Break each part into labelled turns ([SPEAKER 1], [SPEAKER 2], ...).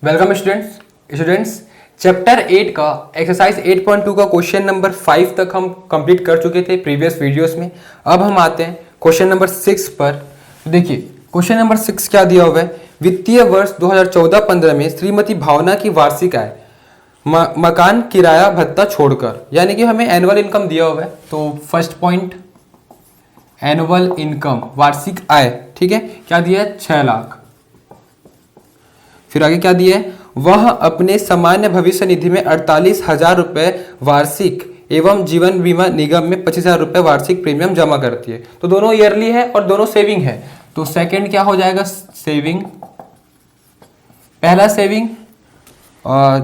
[SPEAKER 1] Welcome students chapter 8 का exercise 8.2 का question number 5 तक हम कंप्लीट कर चुके थे प्रीवियस वीडियोस में। अब हम आते हैं क्वेश्चन नंबर 6 पर। देखिए क्वेश्चन नंबर 6 क्या दिया हुआ है। वित्तीय वर्ष 2014-15 में श्रीमती भावना की वार्षिक आय मकान किराया भत्ता छोड़कर, यानी कि हमें एनुअल इनकम दिया हुआ है। तो फर्स्ट पॉइंट एनुअल इनकम वार्षिक आय, ठीक है, क्या दिया है 6 लाख। फिर आगे क्या दिया है, वह अपने सामान्य भविष्य निधि में 48,000 रुपये वार्षिक एवं जीवन बीमा निगम में 25,000 रुपये वार्षिक प्रीमियम जमा करती है। तो दोनों ईयरली है और दोनों सेविंग है। तो सेकंड क्या हो जाएगा, सेविंग। पहला सेविंग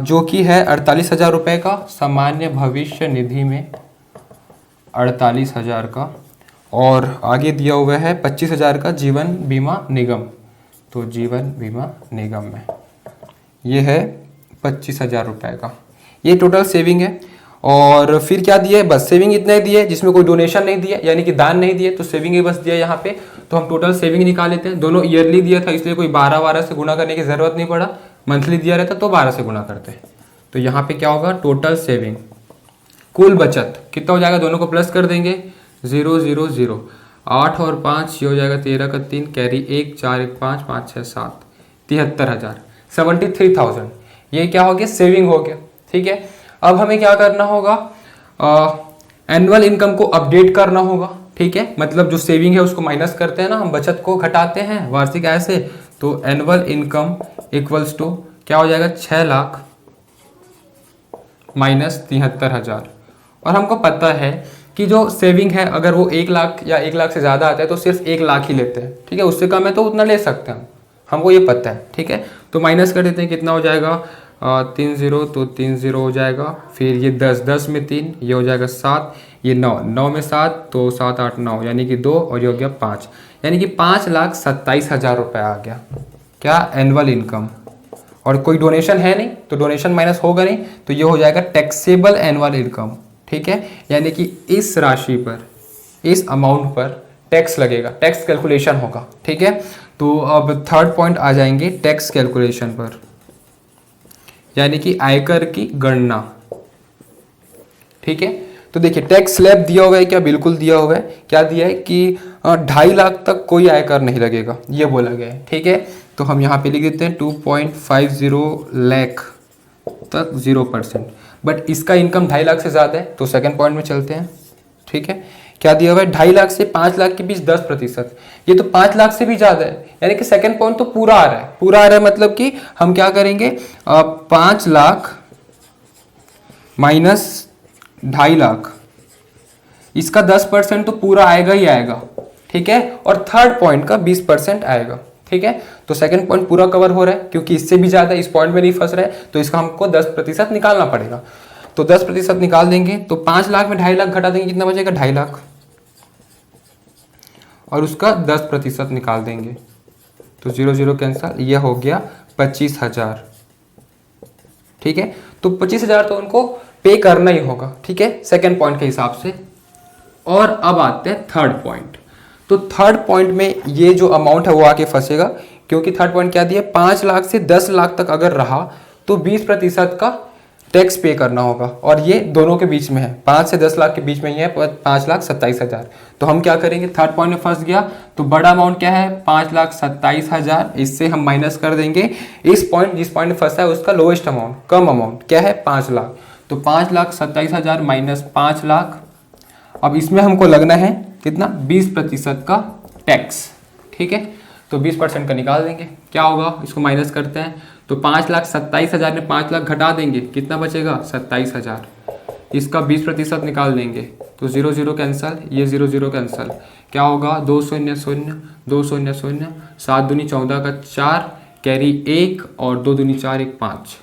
[SPEAKER 1] जो कि है 48,000 रुपये का सामान्य भविष्य निधि में 48,000 का, और आगे दिया हुआ है 25,000 का जीवन बीमा निगम। तो जीवन बीमा निगम में ये है 25,000 रुपये का, ये टोटल सेविंग है। और फिर क्या दिया है, बस सेविंग इतना ही दिया है जिसमें कोई डोनेशन नहीं दिया, यानी कि दान नहीं दिए, तो सेविंग ही बस दिया यहाँ पे। तो हम टोटल सेविंग निकाल लेते हैं। दोनों ईयरली दिया था इसलिए कोई 12 से गुना करने की जरूरत नहीं पड़ा, मंथली दिया रहता तो 12 से गुना करते। तो यहाँ पे क्या होगा, टोटल सेविंग। कुल बचत कितना हो जाएगा, दोनों को प्लस कर देंगे, 0 0 0, 8 और 5 ये हो जाएगा 13 का 3, कैरी 1 4 1 5 5 6 7, 73,000, 73,000। ये क्या हो गया, सेविंग हो गया। ठीक है, अब हमें क्या करना होगा, एनुअल इनकम को अपडेट करना होगा। ठीक है, मतलब जो सेविंग है उसको माइनस करते हैं ना, हम बचत को घटाते हैं वार्षिक आय से। तो एनुअल इनकम इक्वल्स टू क्या हो जाएगा, 6 लाख माइनस 73,000। और हमको पता है कि जो सेविंग है अगर वो 1 लाख या 1 लाख से ज़्यादा आता है तो सिर्फ 1 लाख ही लेते हैं। ठीक है, उससे कम है तो उतना ले सकते हैं, हमको ये पता है। ठीक है, तो माइनस कर देते हैं, कितना हो जाएगा 3 0, तो 3 0 हो जाएगा। फिर ये 10 10 में 3, ये हो जाएगा 7, ये 9 9 में 7, तो 7 8 9 यानी कि 2, और ये हो गया 5, यानी कि 5,27,000 रुपये आ गया क्या, एनुअल इनकम। और कोई डोनेशन है नहीं तो डोनेशन माइनस होगा नहीं, तो ये हो जाएगा टैक्सेबल एनुअल इनकम। ठीक है, यानी कि इस राशि पर, इस अमाउंट पर टैक्स लगेगा, टैक्स कैलकुलेशन होगा। ठीक है, तो अब थर्ड पॉइंट आ जाएंगे टैक्स कैलकुलेशन पर, यानी कि आयकर की गणना। ठीक है, तो देखिए टैक्स स्लैब दिया हुआ है क्या, बिल्कुल दिया हुआ है। क्या दिया है कि 2.5 लाख तक कोई आयकर नहीं लगेगा, ये बोला गया है। ठीक है, तो हम यहाँ पे लिख देते हैं 2.50 लाख तक 0%। बट इसका इनकम 2.5 लाख से ज़्यादा है, तो सेकंड पॉइंट में चलते हैं। ठीक है, क्या दिया हुआ है, 2.5 लाख से 5 लाख के बीच 10%। ये तो 5 लाख से भी ज़्यादा है, यानी कि सेकंड पॉइंट तो पूरा आ रहा है। पूरा आ रहा है मतलब कि हम क्या करेंगे, 5 लाख माइनस 2.5 लाख, इसका 10% तो पूरा आएगा ही आएगा। ठीक है, और थर्ड पॉइंट का 20% आएगा। ठीक है, तो सेकंड पॉइंट पूरा कवर हो रहा है, क्योंकि इससे भी ज़्यादा इस पॉइंट में नहीं फंस रहा है, तो इसका हमको 10% निकालना पड़ेगा। तो 10% निकाल देंगे, तो 5 लाख में 2.5 लाख घटा देंगे, कितना बचेगा 2.5 लाख, और उसका 10% निकाल देंगे, तो 0 0 कैंसल, ये हो गया 25,000। ठीक है, तो 25,000 तो उनको पे करना ही होगा। ठीक है, सेकेंड पॉइंट के हिसाब से। और अब आते हैं थर्ड पॉइंट। तो थर्ड पॉइंट में ये जो अमाउंट है वो आके फंसेगा, क्योंकि थर्ड पॉइंट क्या दिया, 5 लाख से 10 लाख तक अगर रहा तो 20% का टैक्स पे करना होगा, और ये दोनों के बीच में है, 5 से 10 लाख के बीच में ही है, 5,27,000। तो हम क्या करेंगे, थर्ड पॉइंट में फंस गया, तो बड़ा अमाउंट क्या है 5,27,000, इससे हम माइनस कर देंगे इस पॉइंट, जिस पॉइंट में फंसा है उसका लोएस्ट अमाउंट, कम अमाउंट क्या है 5 लाख। तो 5,27,000 माइनस 5 लाख। अब इसमें हमको लगना है कितना, 20% का टैक्स। ठीक है, तो 20% का निकाल देंगे, क्या होगा, इसको माइनस करते हैं। तो 5,27,000 में 5 लाख घटा देंगे, कितना बचेगा 27,000, इसका 20% निकाल देंगे, तो 0 0 कैंसल, ये 0 0 कैंसल, क्या होगा 2 0 0 2 0 0, 7 दूनी 14 का 4, कैरी 1, और 2 दूनी 4 1 5,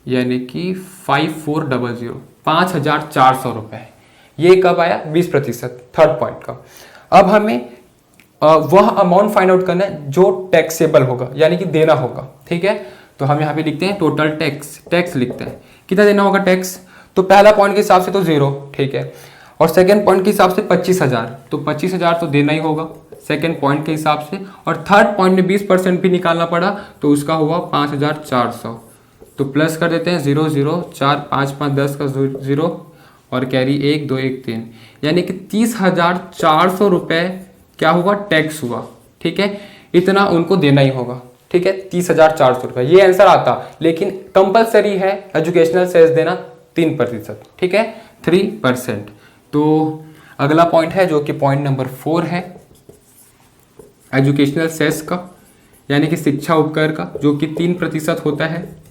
[SPEAKER 1] यानी कि 5400, 5,400 रुपये। ये कब आया, 20% थर्ड पॉइंट का। अब हमें वह अमाउंट फाइंड आउट करना है जो टैक्सेबल होगा, यानी कि देना होगा। ठीक है, तो हम यहाँ पे लिखते हैं टोटल टैक्स, टैक्स लिखते हैं, कितना देना होगा टैक्स। तो पहला पॉइंट के हिसाब से तो 0, ठीक है, और सेकंड पॉइंट के हिसाब से 25,000, तो 25,000 तो देना ही होगा। सेकेंड पॉइंट के हिसाब से, और थर्ड पॉइंट में 20% भी निकालना पड़ा तो उसका हुआ 5400। तो प्लस कर देते हैं 0 0 4 5 5 10 का 0 और कैरी 1 2 1 3, यानी कि 30,400 रुपये क्या हुआ, टैक्स हुआ। ठीक है, इतना उनको देना ही होगा। ठीक है, 30,400 रुपये ये आंसर आता, लेकिन कंपलसरी है एजुकेशनल सेस देना 3%। ठीक है, 3%। तो अगला पॉइंट है जो कि पॉइंट नंबर 4 है, एजुकेशनल सेस का, यानी कि शिक्षा उपकर का, जो कि 3% होता है।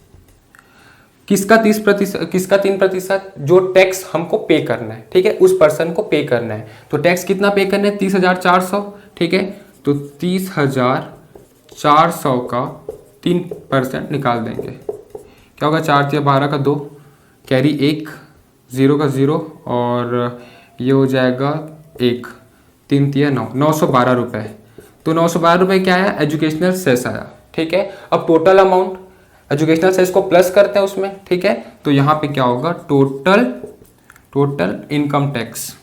[SPEAKER 1] किसका 30%, किसका 3%? जो टैक्स हमको पे करना है। ठीक है, उस पर्सन को पे करना है। तो टैक्स कितना पे करना है, 30,400। ठीक है, तो 30,400 का 3% निकाल देंगे, क्या होगा, 4 × 12 का 2, कैरी 1, 0 का 0 और ये हो जाएगा 1, 3 × 9, 912 रुपये। तो 912 रुपये क्या आया, एजुकेशनल सेस आया। ठीक है, अब टोटल अमाउंट एजुकेशनल सेस को प्लस करते हैं उसमें। ठीक है, तो यहाँ पे क्या होगा, टोटल इनकम टैक्स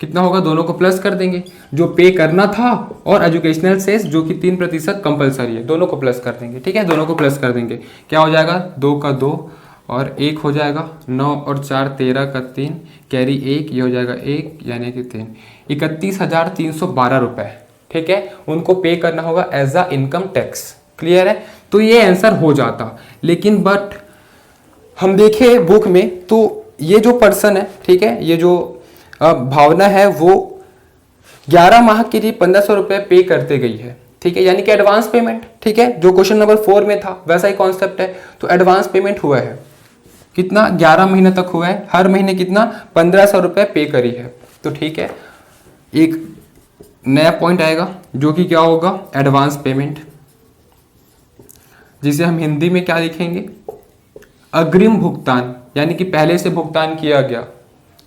[SPEAKER 1] कितना होगा, दोनों को प्लस कर देंगे, जो पे करना था और एजुकेशनल सेस जो कि 3% कंपलसरी है, दोनों को प्लस कर देंगे। ठीक है, दोनों को प्लस कर देंगे, क्या हो जाएगा, 2 का 2 और 1 हो जाएगा, 9 और 4 13 का 3, कैरी 1, ये हो जाएगा 1 यानी कि 3, 31,312 रुपये। ठीक है, उनको पे करना होगा as a income tax. Clear है, तो ये आंसर हो जाता, लेकिन बट हम देखें बुक में तो ये जो पर्सन है, ठीक है, ये जो भावना है, वो 11 माह के लिए 1500 रुपये पे करते गई है। ठीक है, यानी कि एडवांस पेमेंट। ठीक है, जो क्वेश्चन नंबर 4 में था वैसा ही कॉन्सेप्ट है। तो एडवांस पेमेंट हुआ है कितना, 11 महीने तक हुआ है, हर महीने कितना, 1500 रुपये पे करी है। तो ठीक है, एक नया पॉइंट आएगा जो कि क्या होगा, एडवांस पेमेंट, जिसे हम हिंदी में क्या लिखेंगे, अग्रिम भुगतान, यानी कि पहले से भुगतान किया गया।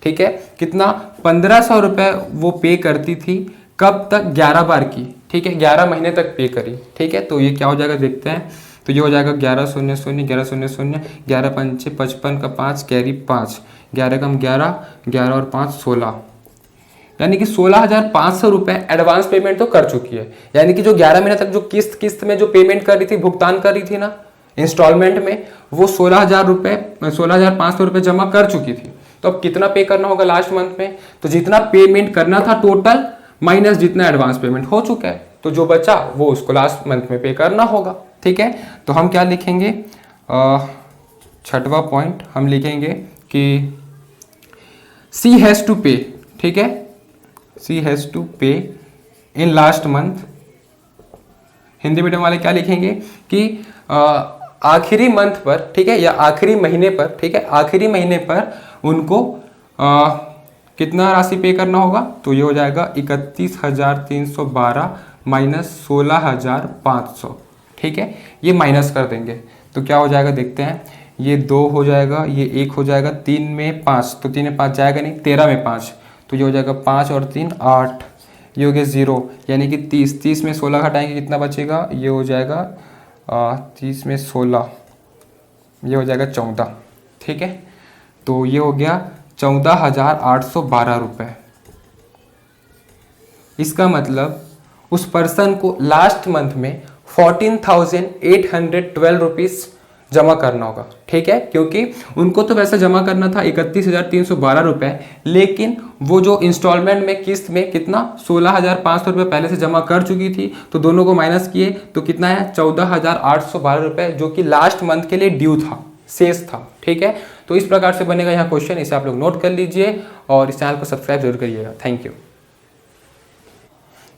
[SPEAKER 1] ठीक है, कितना, 1500 रुपये वो पे करती थी, कब तक, 11 बार की। ठीक है, 11 महीने तक पे करी। ठीक है, तो ये क्या हो जाएगा देखते हैं। तो ये हो जाएगा 11 0 0 11 0 0, 11 5 55 का 5, कैरी 5, 11 कम 11, 11 और 5 16, यानी कि 16,500 रुपये एडवांस पेमेंट तो कर चुकी है। यानी कि जो 11 महीने तक जो किस्त में जो पेमेंट कर रही थी, भुगतान कर रही थी ना इंस्टॉलमेंट में, वो 16,500 रुपये जमा कर चुकी थी। तो अब कितना पे करना होगा लास्ट मंथ में, तो जितना पेमेंट करना था टोटल माइनस जितना एडवांस पेमेंट हो चुका है, तो जो बचा वो उसको लास्ट मंथ में पे करना होगा। ठीक है, तो हम क्या लिखेंगे, छठवां पॉइंट हम लिखेंगे कि सी हैज़ टू पे। ठीक है, सी हैज़ टू पे in last month. Hindi medium वाले क्या लिखेंगे कि आखिरी मंथ पर, ठीक है, या आखिरी महीने पर, ठीक है, आखिरी महीने पर उनको कितना राशि पे करना होगा। तो ये हो जाएगा 31,312 माइनस 16,500। ठीक है, ये माइनस कर देंगे तो क्या हो जाएगा देखते हैं। ये 2 हो जाएगा, ये 1 हो जाएगा, 3 में 5, तो 3 में 5 जाएगा नहीं, 13 में 5, तो ये हो जाएगा 5 और 3 8, ये हो गया 0, यानी कि 30, 30 में 16 घटाएंगे कितना बचेगा, ये हो जाएगा 30 में 16, ये हो जाएगा 14। ठीक है, तो ये हो गया 14,812 रुपये। इसका मतलब उस पर्सन को लास्ट मंथ में 14,812 रुपीज़ जमा करना होगा। ठीक है, क्योंकि उनको तो वैसे जमा करना था 31,312 रुपये, लेकिन वो जो इंस्टॉलमेंट में किस्त में कितना 16,500 रुपये पहले से जमा कर चुकी थी, तो दोनों को माइनस किए तो कितना है 14,812 रुपये, जो कि लास्ट मंथ के लिए ड्यू था, शेष था। ठीक है, तो इस प्रकार से बनेगा यहाँ क्वेश्चन, इसे आप लोग नोट कर लीजिए और इस चैनल को सब्सक्राइब जरूर करिएगा। Thank you.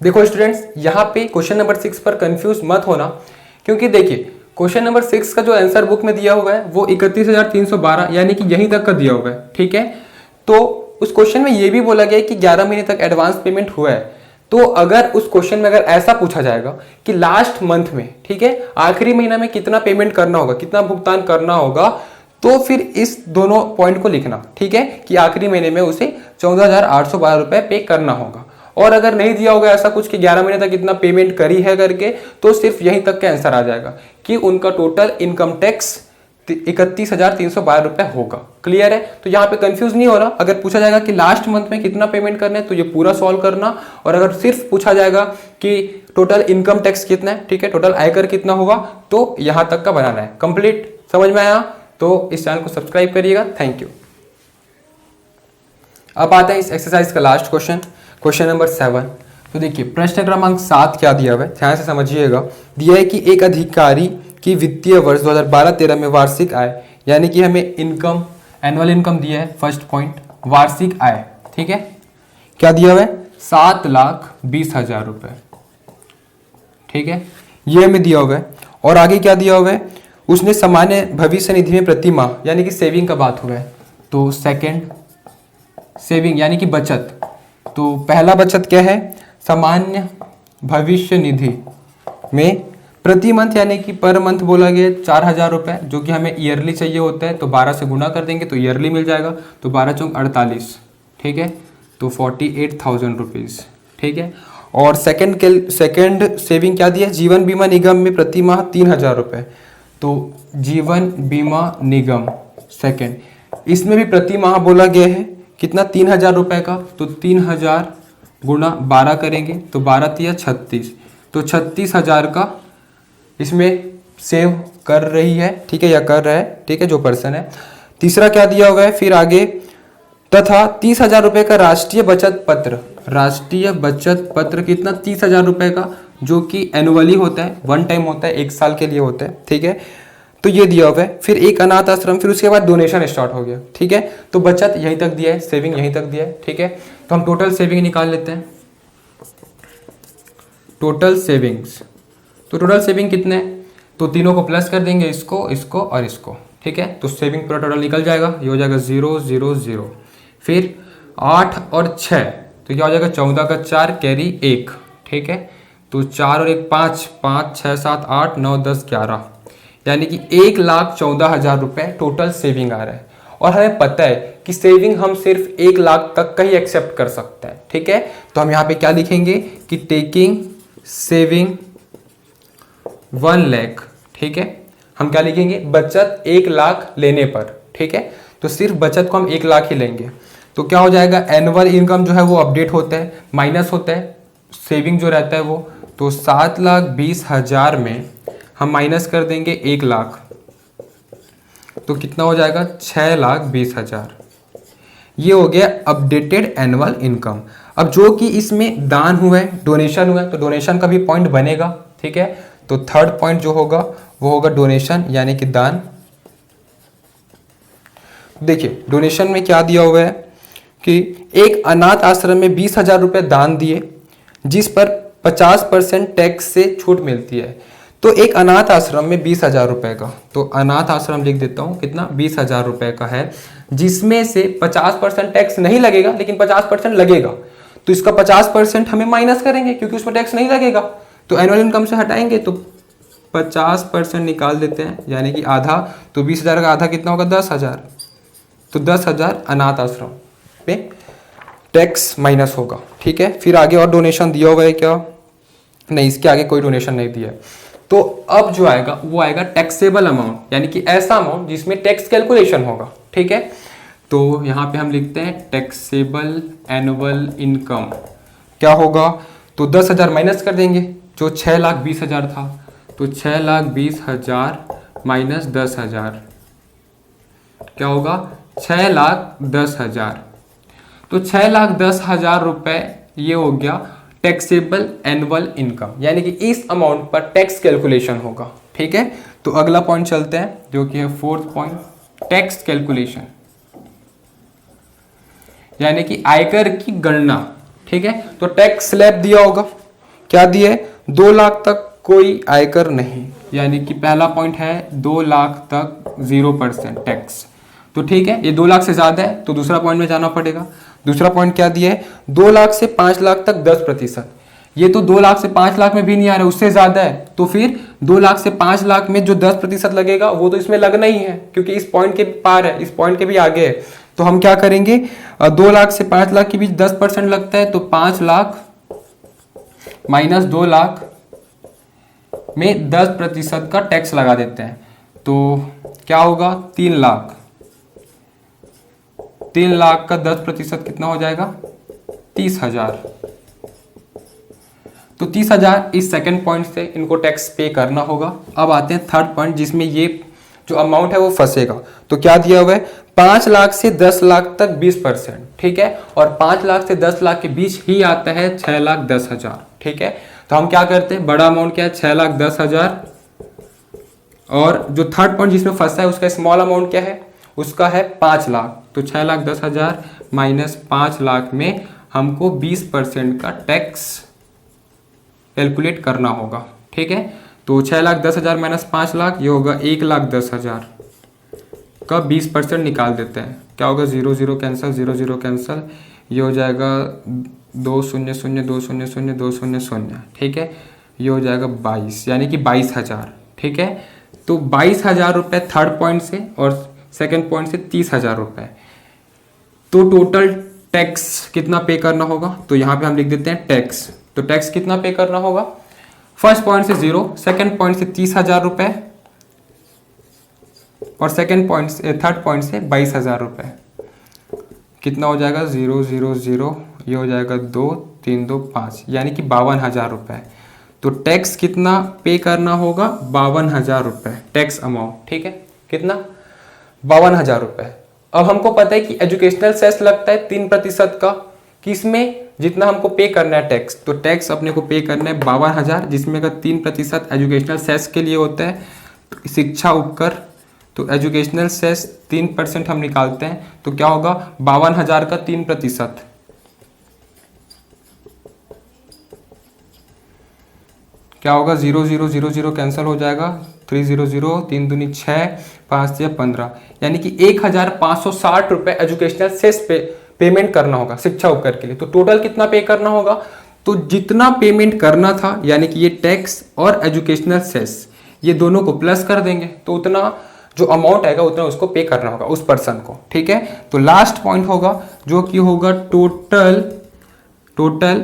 [SPEAKER 1] देखो स्टूडेंट्स, यहाँ पे क्वेश्चन नंबर 6 पर कंफ्यूज मत होना, क्योंकि देखिए क्वेश्चन नंबर 6 का जो आंसर बुक में दिया हुआ है वो 31,312 यानी कि यहीं तक का दिया हुआ है। ठीक है, तो उस क्वेश्चन में ये भी बोला गया है कि 11 महीने तक एडवांस पेमेंट हुआ है। तो अगर उस क्वेश्चन में अगर ऐसा पूछा जाएगा कि लास्ट मंथ में, ठीक है, आखिरी महीना में कितना पेमेंट करना होगा, कितना भुगतान करना होगा, तो फिर इस दोनों पॉइंट को लिखना। ठीक है, कि आखिरी महीने में उसे 14,812 रुपये पे करना होगा। और अगर नहीं दिया होगा ऐसा कुछ कि 11 महीने तक कितना पेमेंट करी है करके, तो सिर्फ यहीं तक का आंसर आ जाएगा कि उनका टोटल इनकम टैक्स 31,312 रुपये होगा। क्लियर है? तो यहाँ पे कंफ्यूज नहीं हो रहा। अगर पूछा जाएगा कि लास्ट मंथ में कितना पेमेंट करना है तो ये पूरा सॉल्व करना, और अगर सिर्फ पूछा जाएगा कि टोटल इनकम टैक्स कितना है, ठीक है, टोटल आयकर कितना होगा, तो यहाँ तक का बनाना है। कंप्लीट समझ में आया? तो इस चैनल को सब्सक्राइब करिएगा। Thank you. अब आते हैं इस एक्सरसाइज का लास्ट क्वेश्चन, क्वेश्चन नंबर 7। तो देखिए प्रश्न क्रमांक 7 क्या दिया हुआ है, ध्यान से समझिएगा। दिया है कि एक अधिकारी की वित्तीय वर्ष 2012-13 में वार्षिक आय, यानी कि हमें इनकम, एनुअल इनकम दिया है फर्स्ट पॉइंट, वार्षिक आय, ठीक है, क्या दिया हुआ है 7,20,000 रुपये, ठीक है, ये हमें दिया हुआ है। और आगे क्या दिया हुआ है, उसने सामान्य भविष्य निधि में प्रति माह, यानी कि सेविंग का बात हुआ है, तो सेकंड सेविंग यानी कि बचत। तो पहला बचत क्या है, सामान्य भविष्य निधि में प्रति मंथ यानी कि पर मंथ बोला गया 4,000 रुपये, जो कि हमें ईयरली चाहिए होता है, तो 12 से गुना कर देंगे तो ईयरली मिल जाएगा, तो 12 चौक 48, ठीक है, तो 48,000 रुपीज़, ठीक है। और सेकंड सेविंग क्या दिया, जीवन बीमा निगम में प्रति माह 3,000 रुपये, तो जीवन बीमा निगम सेकंड, इसमें भी प्रति माह बोला गया है कितना, 3,000 रुपये का, तो 3,000 गुना 12 करेंगे तो 12 तिया 36, तो 36,000 का इसमें सेव कर रही है, ठीक है, या कर रहा है, ठीक है, जो पर्सन है। तीसरा क्या दिया हुआ है फिर आगे, तथा 30,000 रुपये का राष्ट्रीय बचत पत्र, राष्ट्रीय बचत पत्र कितना 30,000 रुपये का, जो कि एनुअली होता है, वन टाइम होता है, 1 साल के लिए होता है, ठीक है, तो ये दिया हुआ है। फिर एक अनाथ आश्रम, फिर उसके बाद डोनेशन स्टार्ट हो गया, ठीक है, तो बचत यहीं तक दिया है, सेविंग यहीं तक दिया है, ठीक है। तो हम टोटल सेविंग निकाल लेते हैं, टोटल सेविंग्स, तो टोटल सेविंग कितने, तो तीनों को प्लस कर देंगे, इसको, इसको और इसको, ठीक है, तो सेविंग पूरा टोटल निकल जाएगा, ये हो जाएगा 0 0 0। फिर 8 और 6, तो क्या हो जाएगा 14 का 4 कैरी 1, ठीक है, तो 4 और 1 5, 5 6 7 8 9 10 11, यानी कि 1,14,000 रुपये टोटल सेविंग आ रहा है। और हमें पता है कि सेविंग हम सिर्फ 1 लाख तक का ही एक्सेप्ट कर सकते हैं, ठीक है, तो हम यहाँ पे क्या लिखेंगे कि टेकिंग सेविंग 1 लाख, ठीक है, हम क्या लिखेंगे, बचत 1 लाख लेने पर, ठीक है, तो सिर्फ बचत को हम 1 लाख ही लेंगे, तो क्या हो जाएगा, एनुअल इनकम जो है वो अपडेट होता है, माइनस होता है सेविंग जो रहता है वो, तो 7,20,000 में हम माइनस कर देंगे 1 लाख, तो कितना हो जाएगा 6,20,000, ये हो गया अपडेटेड एनुअल इनकम। अब जो कि इसमें दान हुआ है, डोनेशन हुआ है, तो डोनेशन का भी पॉइंट बनेगा, ठीक है, तो थर्ड पॉइंट जो होगा वो होगा डोनेशन यानी कि दान। देखिए डोनेशन में क्या दिया हुआ है कि एक अनाथ आश्रम में 20,000 रुपये दान दिए, जिस पर 50% टैक्स से छूट मिलती है। तो एक अनाथ आश्रम में 20,000 रुपये का, तो अनाथ आश्रम लिख देता हूँ कितना, 20,000 रुपये का है, जिसमें से 50% टैक्स नहीं लगेगा, लेकिन 50% लगेगा, तो इसका 50% हमें माइनस करेंगे क्योंकि उसमें टैक्स नहीं लगेगा, तो एनुअल इनकम से हटाएंगे तो 50% निकाल देते हैं, यानी कि आधा, तो 20,000 का आधा कितना होगा 10,000, तो 10,000 अनाथ आश्रम पे टैक्स माइनस होगा, ठीक है। फिर आगे और डोनेशन दिया हुआ है क्या, नहीं, इसके आगे कोई डोनेशन नहीं दिया है। तो अब जो आएगा वो आएगा टैक्सेबल अमाउंट, यानी कि ऐसा अमाउंट जिसमें टैक्स कैलकुलेशन होगा, ठीक है, तो यहाँ पे हम लिखते हैं टैक्सेबल एनुअल इनकम क्या होगा, तो 10,000 माइनस कर देंगे, जो 6,20,000 था, तो 6,20,000 माइनस 10,000 क्या होगा 6,10,000, तो 6,10,000 रुपये ये हो गया टैक्सेबल एनुअल इनकम, यानी कि इस अमाउंट पर टैक्स कैलकुलेशन होगा, ठीक है। तो अगला पॉइंट चलते हैं जो कि है 4th पॉइंट, टैक्स कैलकुलेशन, यानी कि आयकर की गणना, ठीक है। तो टैक्स स्लैब दिया होगा, क्या दिए, 2 लाख तक कोई आयकर नहीं, यानी कि पहला पॉइंट है 2 लाख तक 0% टैक्स, तो ठीक है, ये 2 लाख से ज्यादा है तो दूसरा पॉइंट में जाना पड़ेगा। दूसरा पॉइंट क्या दिया है, 2 लाख से 5 लाख तक 10%, ये तो 2 लाख से 5 लाख में भी नहीं आ रहा है, उससे ज्यादा है, तो फिर 2 लाख से 5 लाख में जो 10% लगेगा वो तो इसमें लगना ही है, क्योंकि इस पॉइंट के पार है, इस पॉइंट के भी आगे है। तो हम क्या करेंगे, 2 लाख से 5 लाख के बीच 10% लगता है, तो 5 लाख माइनस 2 लाख में 10% का टैक्स लगा देते हैं, तो क्या होगा 3 लाख। 3 लाख का 10% कितना हो जाएगा 30,000। तो 30,000 इस सेकंड पॉइंट से इनको टैक्स पे करना होगा। अब आते हैं थर्ड पॉइंट जिसमें ये जो अमाउंट है वो फंसेगा। तो क्या दिया हुआ है 5 लाख से 10 लाख तक 20%, ठीक है, और 5 लाख से 10 लाख के बीच ही आता है 6,10,000, ठीक है। तो हम क्या करते हैं, बड़ा अमाउंट क्या है 6,10,000, और जो थर्ड पॉइंट जिसमें फंसा है उसका स्मॉल अमाउंट क्या है, उसका है 5 लाख। तो 6,10,000 माइनस 5 लाख में हमको 20% का टैक्स कैलकुलेट करना होगा, ठीक है। तो 6,10,000 माइनस 5 लाख ये होगा 1,10,000 का 20% निकाल देते हैं। क्या होगा 0 0 कैंसिल, 0 0 कैंसिल, ये हो जाएगा 2 0 0 2 0 0 2 0 0, ठीक है, ये हो जाएगा 22, यानी कि 22,000, ठीक है। तो 22,000 रुपये थर्ड पॉइंट से और सेकेंड पॉइंट से 30,000 रुपये। तो टोटल टैक्स कितना पे करना होगा, तो यहाँ पे हम लिख देते हैं टैक्स। तो टैक्स कितना पे करना होगा, फर्स्ट पॉइंट से 0, सेकेंड पॉइंट से 30,000 रुपये और सेकेंड पॉइंट से थर्ड पॉइंट से 22,000 रुपये। कितना हो जाएगा 0 0 0, ये हो जाएगा 2 3 2 5, यानी कि 52,000 रुपये। तो टैक्स कितना पे करना होगा 52,000 रुपये टैक्स अमाउंट, ठीक है, कितना 52,000 रुपये। अब हमको पता है कि एजुकेशनल सेस लगता है 3% का, किसमें जितना हमको पे करना है टैक्स। तो टैक्स अपने को पे करना है 52,000, जिसमें का 3% एजुकेशनल सेस के लिए होता है, तो शिक्षा उपकर। तो एजुकेशनल सेस 3% हम निकालते हैं, तो क्या होगा 52,000 का 3%, क्या होगा 0 0 0 0 कैंसिल हो जाएगा, 3 0 0 3 दूनी 6 5 6 15, यानी कि 1,560 रुपये एजुकेशनल सेस पे पेमेंट करना होगा शिक्षा उपकर के लिए। तो टोटल कितना पे करना होगा, तो जितना पेमेंट करना था, यानी कि ये टैक्स और एजुकेशनल सेस ये दोनों को प्लस कर देंगे, तो उतना जो अमाउंट आएगा उतना उसको पे करना होगा उस पर्सन को, ठीक है। तो लास्ट पॉइंट होगा जो कि होगा टोटल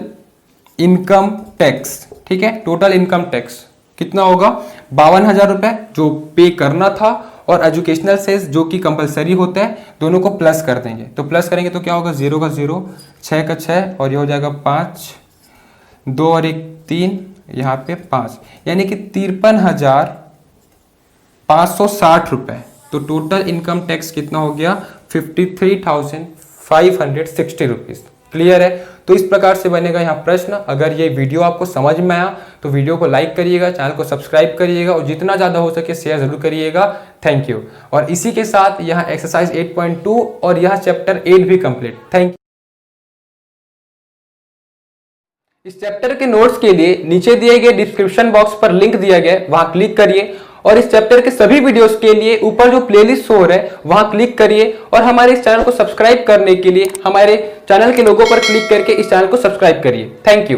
[SPEAKER 1] इनकम टैक्स, ठीक है। टोटल इनकम टैक्स कितना होगा 52,000 रुपये जो पे करना था, और एजुकेशनल सेस जो कि कंपलसरी होता है, दोनों को प्लस कर देंगे। तो प्लस करेंगे तो क्या होगा 0 का 0, 6 का 6, और ये हो जाएगा 5, 2 और 1 3, यहाँ पे 5, यानी कि 53,560 रुपये। तो टोटल इनकम टैक्स कितना हो गया 53,560 रुपीज़। क्लियर है। तो इस प्रकार से बनेगा यहाँ प्रश्न। अगर ये वीडियो आपको समझ में आया तो वीडियो को लाइक करिएगा, चैनल को सब्सक्राइब करिएगा और जितना ज़्यादा हो सके शेयर जरूर करिएगा। Thank you. और इसी के साथ यहाँ एक्सरसाइज 8.2 और यह चैप्टर 8 भी कंप्लीट। Thank you. इस चैप्टर के नोट्स के लिए नीचे दिए गए डिस्क्रिप्शन बॉक्स पर लिंक दिया गया है, वहां क्लिक करिए, और इस चैप्टर के सभी वीडियोस के लिए ऊपर जो प्लेलिस्ट शो हो रहा है वहां क्लिक करिए, और हमारे इस चैनल को सब्सक्राइब करने के लिए हमारे चैनल के लोगो पर क्लिक करके इस चैनल को सब्सक्राइब करिए। Thank you.